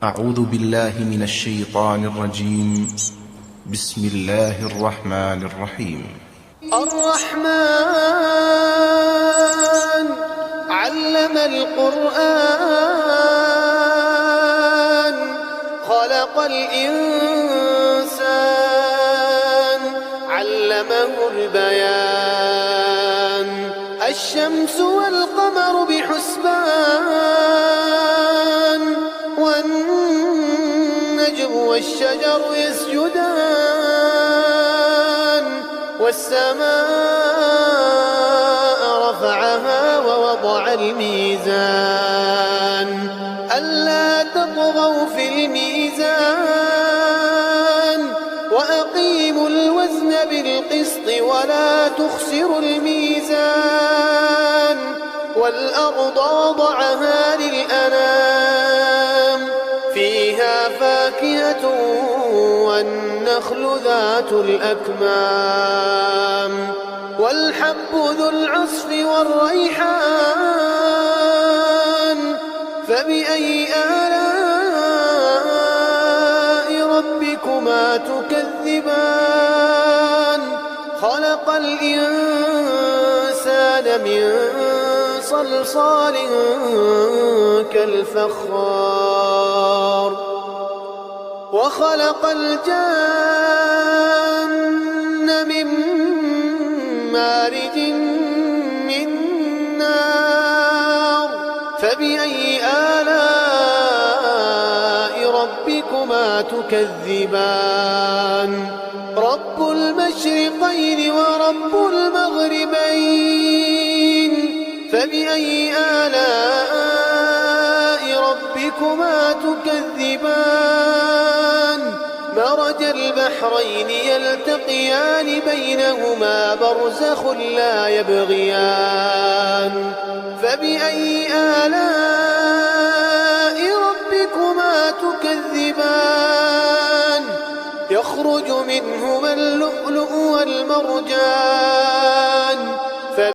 أعوذ بالله من الشيطان الرجيم. بسم الله الرحمن الرحيم. الرحمن علم القرآن خلق الإنسان علمه البيان الشمس والقمر بحسبان والنجم والشجر يسجدان والسماء رفعها ووضع الميزان ألا تطغوا في الميزان وأقيموا الوزن بالقسط ولا تخسروا الميزان والأرض وضعها للأنام فيها فاكهة والنخل ذات الأكمام والحب ذو العصف والريحان فبأي آلاء ربكما تكذبان خلق الإنسان من صلصال كالفخار وخلق الجن من مارج من نار فبأي آلاء ربكما تكذبان رب المشرقين ورب المغربين فبأي آلاء ربكما تكذبان مرج البحرين يلتقيان بينهما برزخ لا يبغيان فبأي آلاء ربكما تكذبان يخرج منهما اللؤلؤ والمرجان